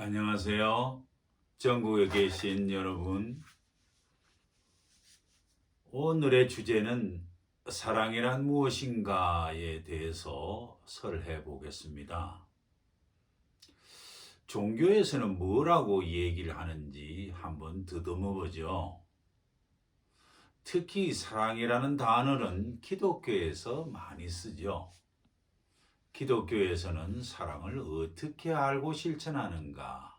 안녕하세요. 전국에 계신 여러분. 오늘의 주제는 사랑이란 무엇인가에 대해서 설해 보겠습니다. 종교에서는 뭐라고 얘기를 하는지 한번 더듬어 보죠. 특히 사랑이라는 단어는 기독교에서 많이 쓰죠. 기독교에서는 사랑을 어떻게 알고 실천하는가?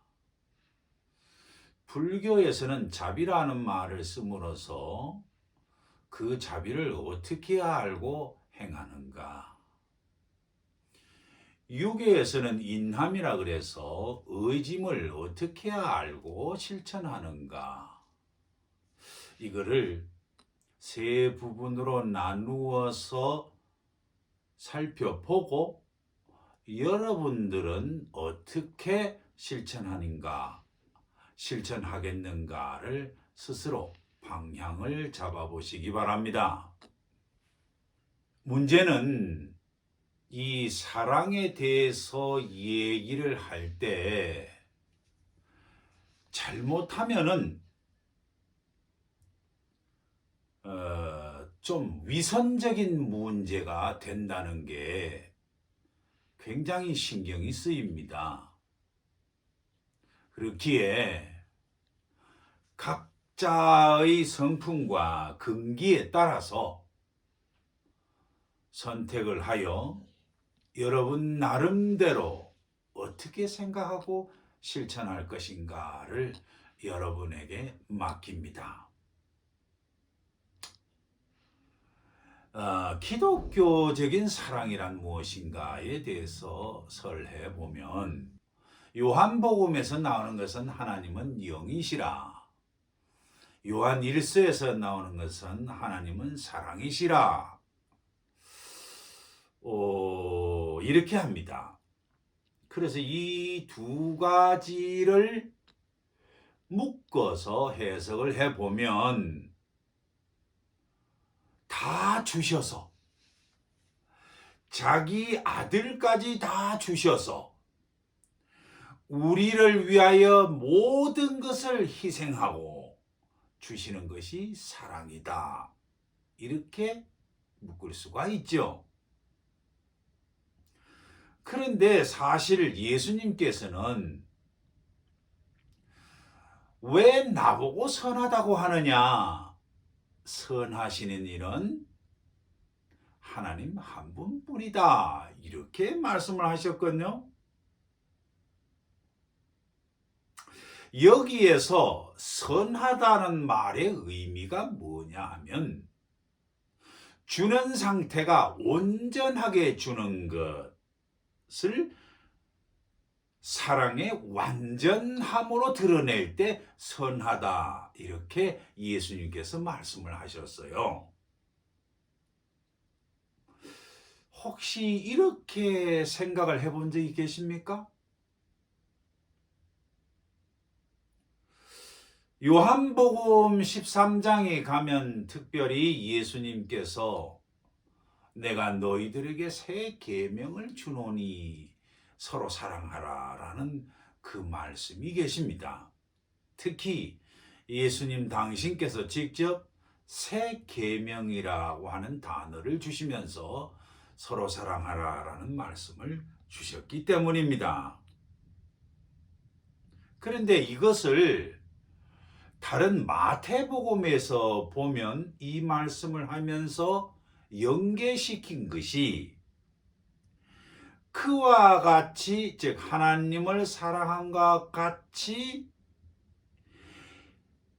불교에서는 자비라는 말을 씀으로써 그 자비를 어떻게 알고 행하는가? 유교에서는 인함이라 그래서 의짐을 어떻게 알고 실천하는가? 이거를 세 부분으로 나누어서 살펴보고 여러분들은 어떻게 실천하겠는가를 스스로 방향을 잡아보시기 바랍니다. 문제는 이 사랑에 대해서 얘기를 할 때 잘못하면은 좀 위선적인 문제가 된다는 게 굉장히 신경이 쓰입니다. 그렇기에 각자의 성품과 근기에 따라서 선택을 하여 여러분 나름대로 어떻게 생각하고 실천할 것인가를 여러분에게 맡깁니다. 기독교적인 사랑이란 무엇인가에 대해서 설해 보면 요한복음에서 나오는 것은 하나님은 영이시라. 요한 1서에서 나오는 것은 하나님은 사랑이시라. 이렇게 합니다. 그래서 이 두 가지를 묶어서 해석을 해보면 다 주셔서 자기 아들까지 다 주셔서 우리를 위하여 모든 것을 희생하고 주시는 것이 사랑이다. 이렇게 묶을 수가 있죠. 그런데 사실 예수님께서는 왜 나보고 선하다고 하느냐? 선하시는 일은 하나님 한 분뿐이다. 이렇게 말씀을 하셨거든요. 여기에서 선하다는 말의 의미가 뭐냐 하면 주는 상태가 온전하게 주는 것을 사랑의 완전함으로 드러낼 때 선하다. 이렇게 예수님께서 말씀을 하셨어요. 혹시 이렇게 생각을 해본 적이 계십니까? 요한복음 13장에 가면 특별히 예수님께서 내가 너희들에게 새 계명을 주노니 서로 사랑하라 라는 그 말씀이 계십니다. 특히 예수님 당신께서 직접 새 계명이라고 하는 단어를 주시면서 서로 사랑하라 라는 말씀을 주셨기 때문입니다. 그런데 이것을 다른 마태복음에서 보면 이 말씀을 하면서 연계시킨 것이 그와 같이, 즉 하나님을 사랑함과 같이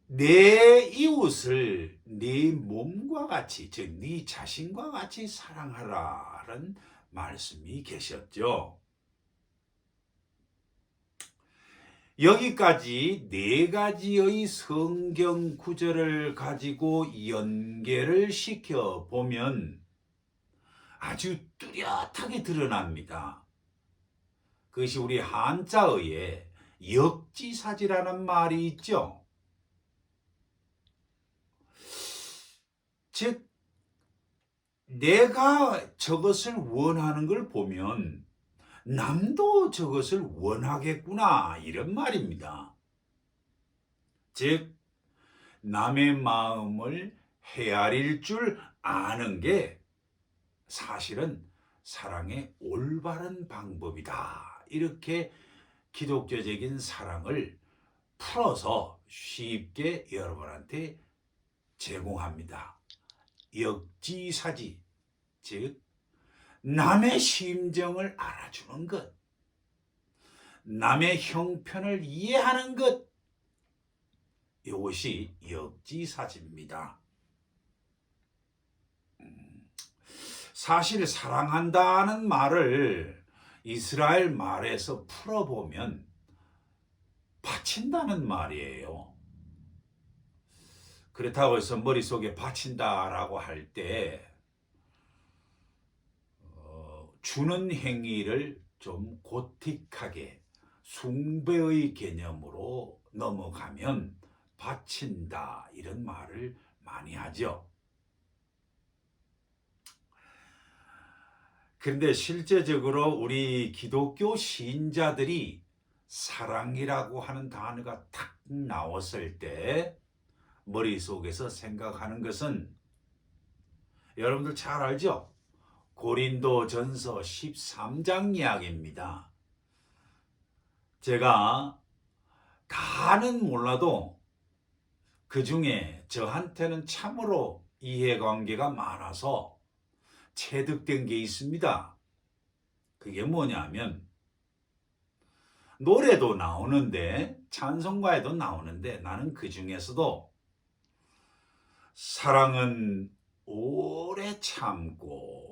내 이웃을 네 몸과 같이, 즉 네 자신과 같이 사랑하라는 말씀이 계셨죠. 여기까지 네 가지의 성경 구절을 가지고 연계를 시켜 보면 아주 뚜렷하게 드러납니다. 그것이 우리 한자어에 역지사지라는 말이 있죠. 즉 내가 저것을 원하는 걸 보면 남도 저것을 원하겠구나 이런 말입니다. 즉 남의 마음을 헤아릴 줄 아는 게 사실은 사랑의 올바른 방법이다. 이렇게 기독교적인 사랑을 풀어서 쉽게 여러분한테 제공합니다. 역지사지, 즉 남의 심정을 알아주는 것, 남의 형편을 이해하는 것, 이것이 역지사지입니다. 사실 사랑한다는 말을 이스라엘 말에서 풀어보면 바친다는 말이에요. 그렇다고 해서 머릿속에 바친다라고 할 때 주는 행위를 좀 고틱하게 숭배의 개념으로 넘어가면 바친다 이런 말을 많이 하죠. 그런데 실제적으로 우리 기독교 신자들이 사랑이라고 하는 단어가 탁 나왔을 때 머릿속에서 생각하는 것은 여러분들 잘 알죠? 고린도전서 13장 이야기입니다. 제가 다는 몰라도 그 중에 저한테는 참으로 이해관계가 많아서 체득된 게 있습니다. 그게 뭐냐면 노래도 나오는데 찬송가에도 나오는데 나는 그 중에서도 사랑은 오래 참고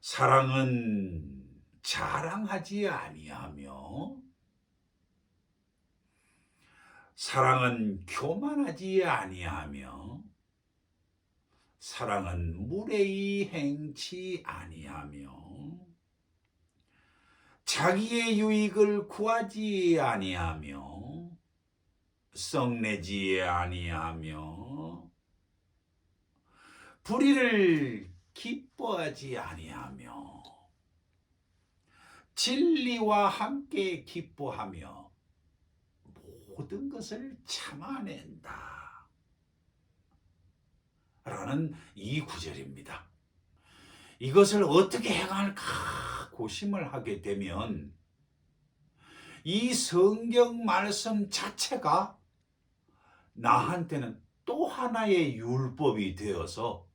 사랑은 자랑하지 아니하며 사랑은 교만하지 아니하며 사랑은 무례히 행치 아니하며 자기의 유익을 구하지 아니하며 썩내지 아니하며 불의를 기뻐하지 아니하며 진리와 함께 기뻐하며 모든 것을 참아낸다 라는 이 구절입니다. 이것을 어떻게 행할까 고심을 하게 되면 이 성경 말씀 자체가 나한테는 또 하나의 율법이 되어서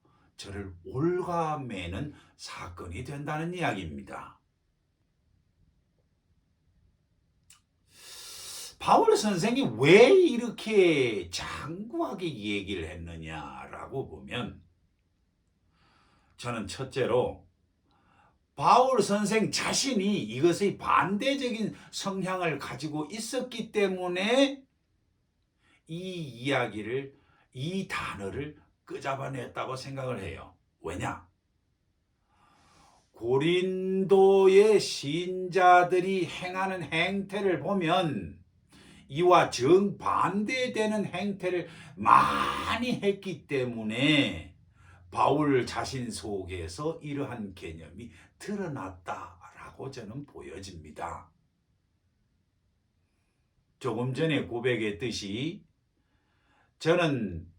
저를 올가매는 사건이 된다는 이야기입니다. 바울 선생이 왜 이렇게 장구하게 얘기를 했느냐라고 보면 저는 첫째로 바울 선생 자신이 이것의 반대적인 성향을 가지고 있었기 때문에 이 단어를 끄잡아냈다고 생각을 해요. 왜냐? 고린도의 신자들이 행하는 행태를 보면 이와 정반대되는 행태를 많이 했기 때문에 바울 자신 속에서 이러한 개념이 드러났다라고 저는 보여집니다. 조금 전에 고백했듯이 저는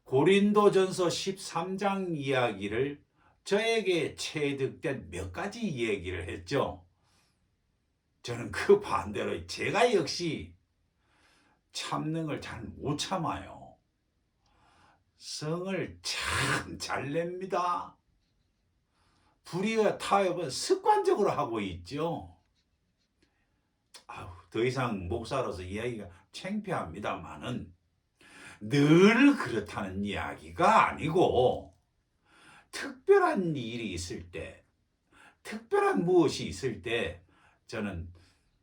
고린도전서 13장 이야기를 저에게 체득된 몇 가지 얘기를 했죠. 저는 그 반대로 제가 역시 참는 걸 잘 못 참아요. 성을 참 잘 냅니다. 불의와 타협은 습관적으로 하고 있죠. 더 이상 목사로서 이야기가 창피합니다만은 늘 그렇다는 이야기가 아니고 특별한 일이 있을 때, 특별한 무엇이 있을 때 저는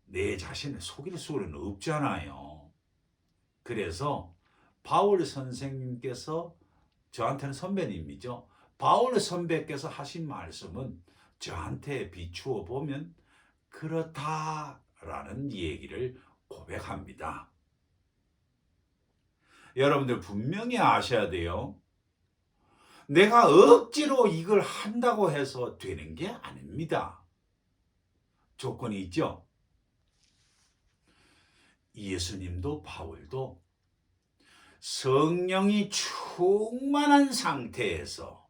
내 자신을 속일 수는 없잖아요. 그래서 바울 선생님께서 저한테는 선배님이죠. 바울 선배께서 하신 말씀은 저한테 비추어 보면 그렇다라는 얘기를 고백합니다. 여러분들 분명히 아셔야 돼요. 내가 억지로 이걸 한다고 해서 되는 게 아닙니다. 조건이 있죠. 예수님도 바울도 성령이 충만한 상태에서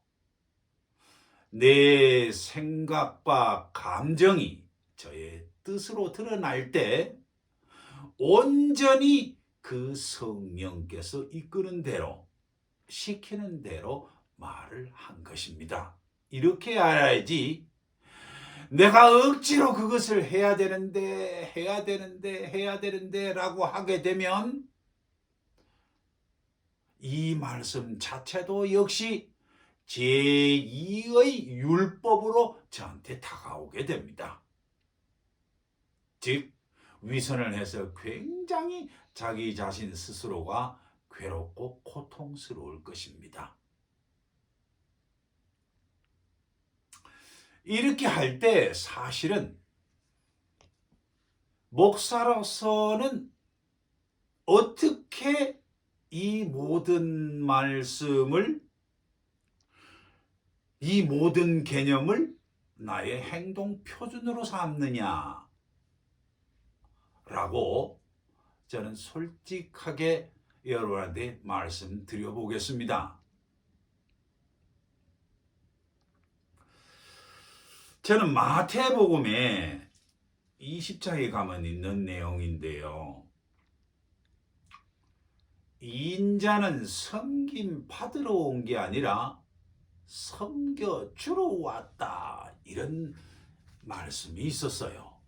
내 생각과 감정이 저의 뜻으로 드러날 때 온전히 그 성령께서 이끄는 대로, 시키는 대로 말을 한 것입니다. 이렇게 알아야지 내가 억지로 그것을 해야 되는데 라고 하게 되면 이 말씀 자체도 역시 제2의 율법으로 저한테 다가오게 됩니다. 즉 위선을 해서 굉장히 자기 자신 스스로가 괴롭고 고통스러울 것입니다. 이렇게 할 때 사실은 목사로서는 어떻게 이 모든 말씀을, 이 모든 개념을 나의 행동 표준으로 삼느냐 라고 저는 솔직하게 여러분한테 말씀드려 보겠습니다. 저는 마태복음에 20장에 가면 있는 내용인데요. 인자는 섬김 받으러 온 게 아니라 섬겨주러 왔다, 이런 말씀이 있었어요.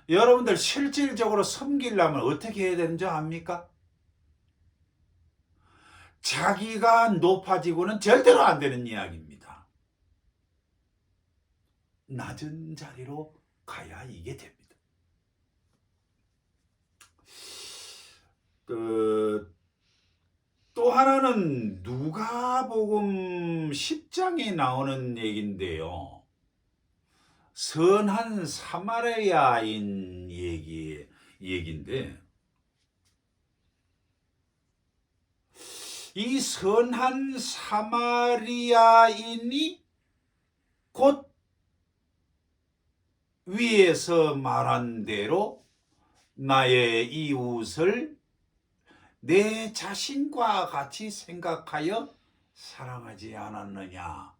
여러분들 실질적으로 섬기려면 어떻게 해야 되는지 압니까? 자기가 높아지고는 절대로 안 되는 이야기입니다. 낮은 자리로 가야 이게 됩니다. 또 하나는 누가복음 10장에 나오는 얘기인데요. 선한 사마리아인 얘기인데, 이 선한 사마리아인이 곧 위에서 말한 대로 나의 이웃을 내 자신과 같이 생각하여 사랑하지 않았느냐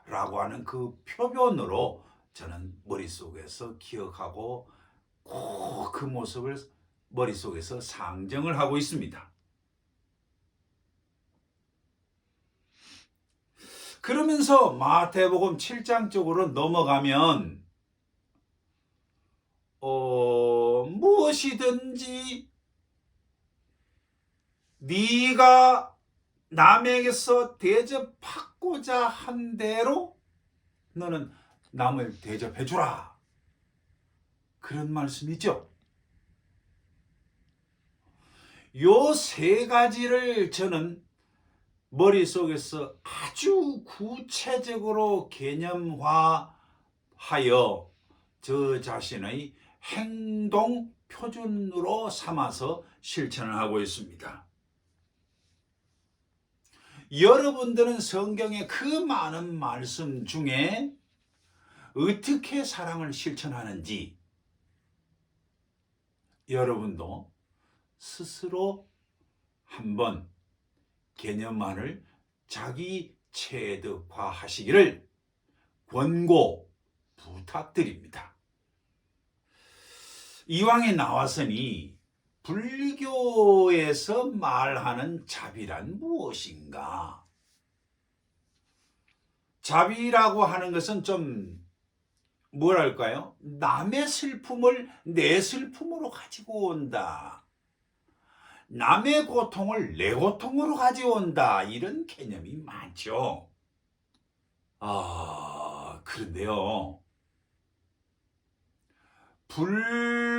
라고 하는 그 표변으로 저는 머릿속에서 기억하고 꼭 그 모습을 머릿속에서 상정을 하고 있습니다. 그러면서 마태복음 7장 쪽으로 넘어가면 무엇이든지 네가 남에게서 대접받고자 한 대로 너는 남을 대접해 주라, 그런 말씀이죠. 요 세 가지를 저는 머릿속에서 아주 구체적으로 개념화하여 저 자신의 행동 표준으로 삼아서 실천을 하고 있습니다. 여러분들은 성경의 그 많은 말씀 중에 어떻게 사랑을 실천하는지 여러분도 스스로 한번 개념만을 자기 체득화하시기를 권고 부탁드립니다. 이왕에 나왔으니 불교에서 말하는 자비란 무엇인가? 자비라고 하는 것은 좀 뭐랄까요? 남의 슬픔을 내 슬픔으로 가지고 온다, 남의 고통을 내 고통으로 가져온다, 이런 개념이 많죠. 그런데요,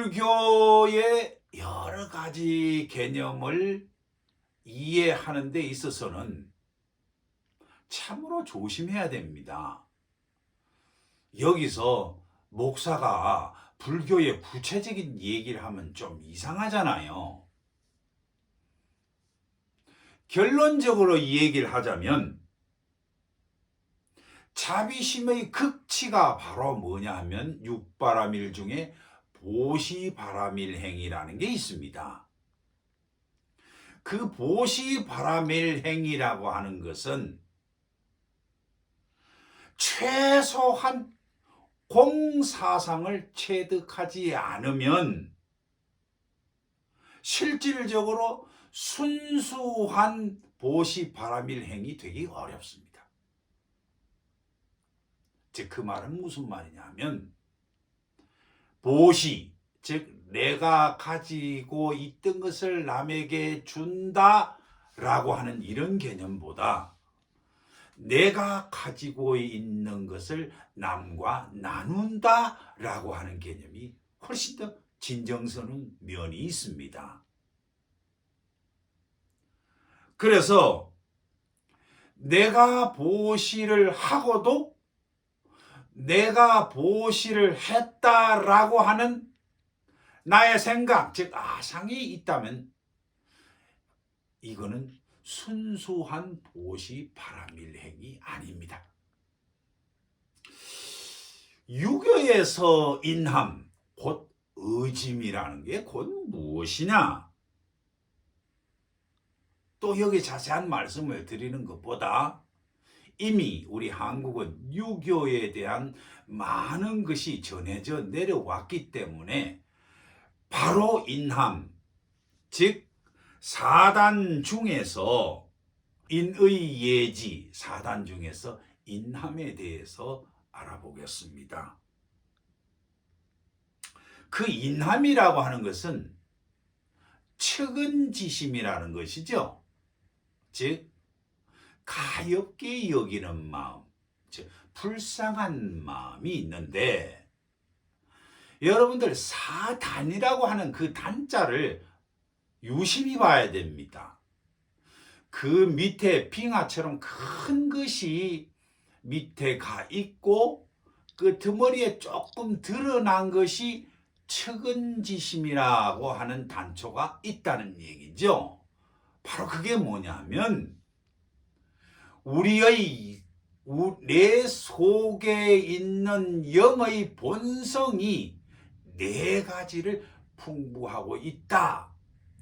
불교의 여러 가지 개념을 이해하는 데 있어서는 참으로 조심해야 됩니다. 여기서 목사가 불교의 구체적인 얘기를 하면 좀 이상하잖아요. 결론적으로 이 얘기를 하자면 자비심의 극치가 바로 뭐냐 하면 육바라밀 중에 보시바라밀 행위라는 게 있습니다. 그 보시바라밀 행위라고 하는 것은 최소한 공사상을 체득하지 않으면 실질적으로 순수한 보시바라밀 행위 되기 어렵습니다. 즉 그 말은 무슨 말이냐면 보시, 즉 내가 가지고 있던 것을 남에게 준다라고 하는 이런 개념보다 내가 가지고 있는 것을 남과 나눈다라고 하는 개념이 훨씬 더 진정스러운 면이 있습니다. 그래서 내가 보시를 하고도 내가 보시를 했다라고 하는 나의 생각, 즉 아상이 있다면 이거는 순수한 보시바라밀행이 아닙니다. 유교에서 인함, 곧 의짐이라는 게 곧 무엇이냐? 또 여기 자세한 말씀을 드리는 것보다 이미 우리 한국은 유교에 대한 많은 것이 전해져 내려왔기 때문에 바로 인함, 즉 사단 중에서 인의 예지, 사단 중에서 인함에 대해서 알아보겠습니다. 그 인함이라고 하는 것은 측은지심이라는 것이죠. 즉 가엾게 여기는 마음, 즉 불쌍한 마음이 있는데 여러분들 사단이라고 하는 그 단자를 유심히 봐야 됩니다. 그 밑에 빙하처럼 큰 것이 밑에 가 있고 그 덩어리에 조금 드러난 것이 측은지심이라고 하는 단초가 있다는 얘기죠. 바로 그게 뭐냐면 내 속에 있는 영의 본성이 네 가지를 풍부하고 있다.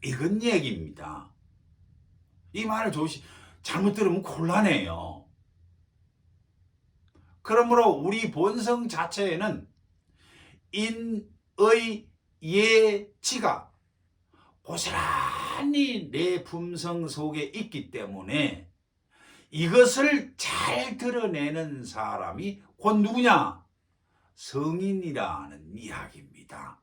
이건 얘기입니다. 이 말을 잘못 들으면 곤란해요. 그러므로 우리 본성 자체에는 인의 예지가 고스란히 내 품성 속에 있기 때문에 이것을 잘 드러내는 사람이 곧 누구냐? 성인이라는 이야기입니다.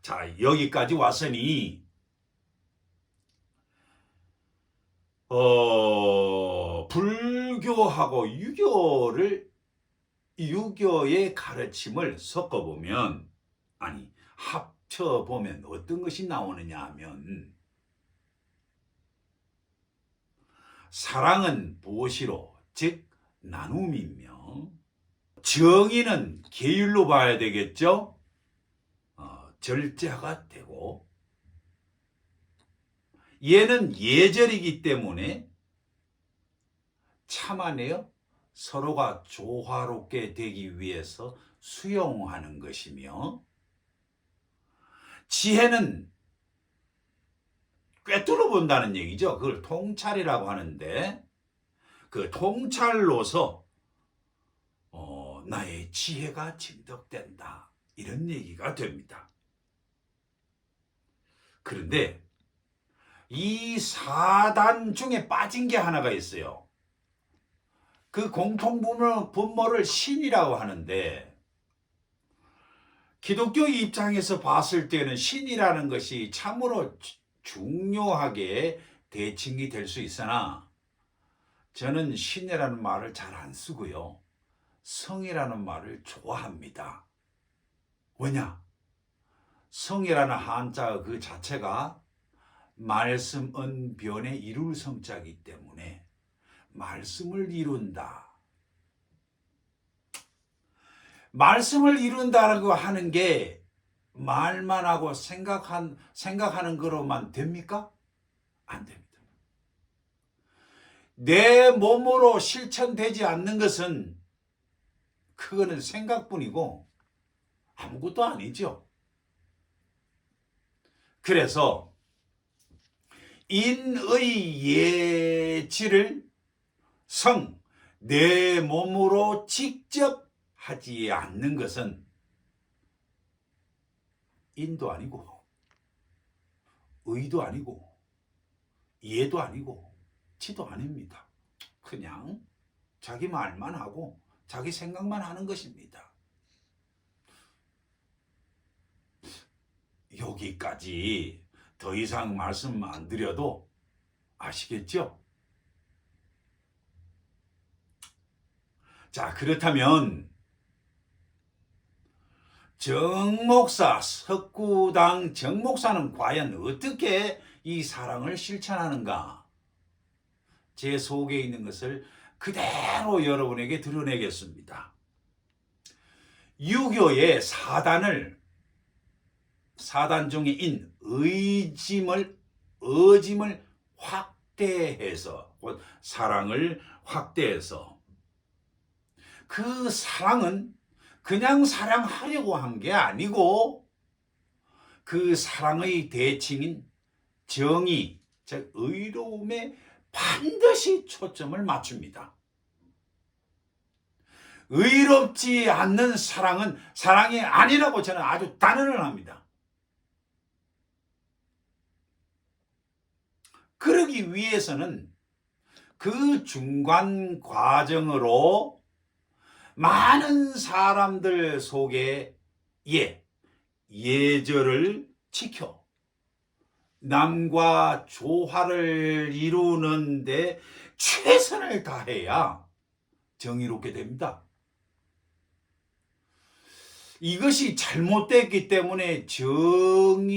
자, 여기까지 왔으니 불교하고 유교의 가르침을 섞어보면, 아니 합쳐보면 어떤 것이 나오느냐 하면 사랑은 보시로, 즉 나눔이며 정의는 계율로 봐야 되겠죠. 절제가 되고 얘는 예절이기 때문에 참아내어 서로가 조화롭게 되기 위해서 수용하는 것이며 지혜는 꿰뚫어 본다는 얘기죠. 그걸 통찰이라고 하는데 그 통찰로서 나의 지혜가 증득된다. 이런 얘기가 됩니다. 그런데 이 사단 중에 빠진 게 하나가 있어요. 그 공통분모를 신이라고 하는데 기독교 입장에서 봤을 때는 신이라는 것이 참으로 중요하게 대칭이 될 수 있으나 저는 신이라는 말을 잘 안 쓰고요. 성이라는 말을 좋아합니다. 왜냐? 성이라는 한자 그 자체가 말씀, 은, 변의 이룰 성자이기 때문에 말씀을 이룬다. 말씀을 이룬다라고 하는 게 말만 하고 생각하는 거로만 됩니까? 안 됩니다. 내 몸으로 실천되지 않는 것은 그거는 생각뿐이고 아무것도 아니죠. 그래서 인의 예지를 내 몸으로 직접 하지 않는 것은 인도 아니고 의도 아니고 예도 아니고 지도 아닙니다. 그냥 자기 말만 하고 자기 생각만 하는 것입니다. 여기까지 더 이상 말씀 안 드려도 아시겠죠? 자, 그렇다면 정목사, 석구당 정목사는 과연 어떻게 이 사랑을 실천하는가? 제 속에 있는 것을 그대로 여러분에게 드러내겠습니다. 유교의 사단 중에 인 어짐을 확대해서, 사랑을 확대해서, 그 사랑은 그냥 사랑하려고 한 게 아니고 그 사랑의 대칭인 정의, 즉 의로움에 반드시 초점을 맞춥니다. 의롭지 않는 사랑은 사랑이 아니라고 저는 아주 단언을 합니다. 그러기 위해서는 그 중간 과정으로 많은 사람들 속에 예절을 지켜 남과 조화를 이루는데 최선을 다해야 정의롭게 됩니다. 이것이 잘못됐기 때문에 정의롭다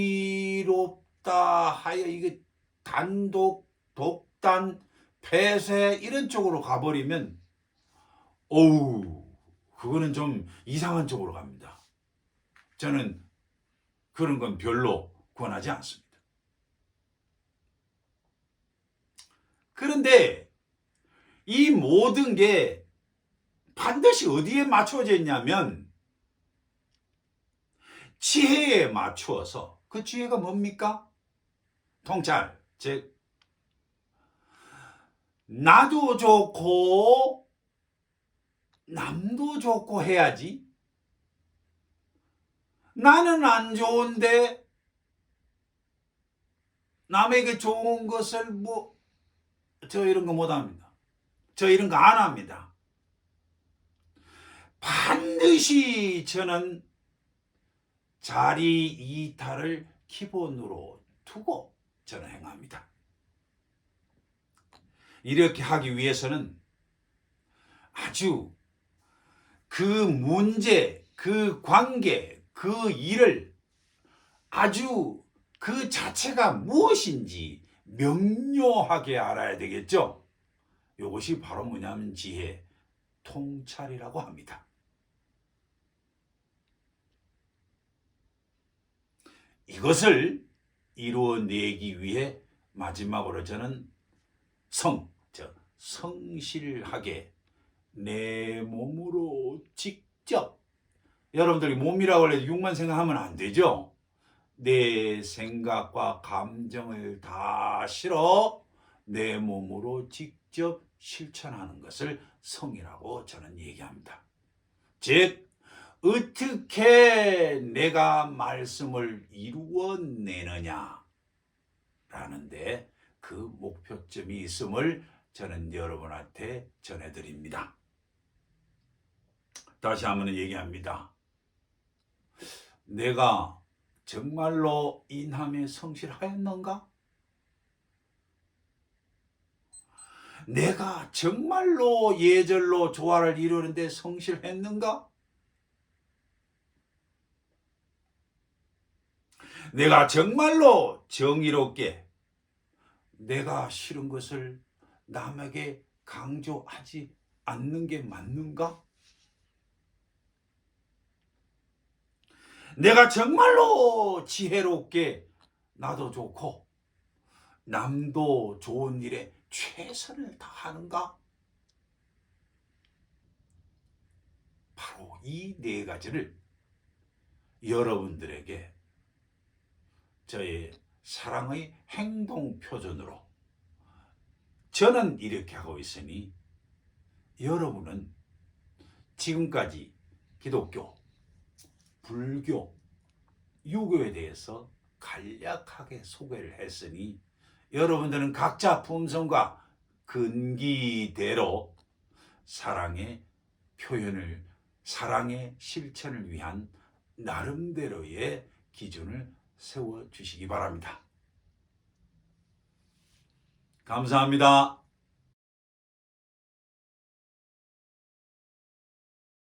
하여 이게 단독, 독단, 폐쇄 이런 쪽으로 가버리면 그거는 좀 이상한 쪽으로 갑니다. 저는 그런 건 별로 권하지 않습니다. 그런데 이 모든 게 반드시 어디에 맞춰져 있냐면 지혜에 맞추어서, 그 지혜가 뭡니까? 통찰, 즉 나도 좋고 남도 좋고 해야지. 나는 안 좋은데 남에게 좋은 것을 저 이런 거 못합니다. 저 이런 거 안 합니다. 반드시 저는 자리 이탈을 기본으로 두고 저는 행합니다. 이렇게 하기 위해서는 아주 그 문제, 그 관계, 그 일을 아주 그 자체가 무엇인지 명료하게 알아야 되겠죠. 이것이 바로 뭐냐면 지혜, 통찰이라고 합니다. 이것을 이루어내기 위해 마지막으로 저는 성실하게 내 몸으로 직접, 여러분들이 몸이라고 해도 육만 생각하면 안 되죠. 내 생각과 감정을 다 실어 내 몸으로 직접 실천하는 것을 성이라고 저는 얘기합니다. 즉 어떻게 내가 말씀을 이루어내느냐 라는데 그 목표점이 있음을 저는 여러분한테 전해드립니다. 다시 한번 얘기합니다. 내가 정말로 인함에 성실하였는가? 내가 정말로 예절로 조화를 이루는데 성실했는가? 내가 정말로 정의롭게 내가 싫은 것을 남에게 강조하지 않는 게 맞는가? 내가 정말로 지혜롭게 나도 좋고 남도 좋은 일에 최선을 다하는가? 바로 이 네 가지를 여러분들에게 저의 사랑의 행동 표준으로 저는 이렇게 하고 있으니 여러분은 지금까지 기독교, 불교, 유교에 대해서 간략하게 소개를 했으니 여러분들은 각자 품성과 근기대로 사랑의 표현을, 사랑의 실천을 위한 나름대로의 기준을 세워주시기 바랍니다. 감사합니다.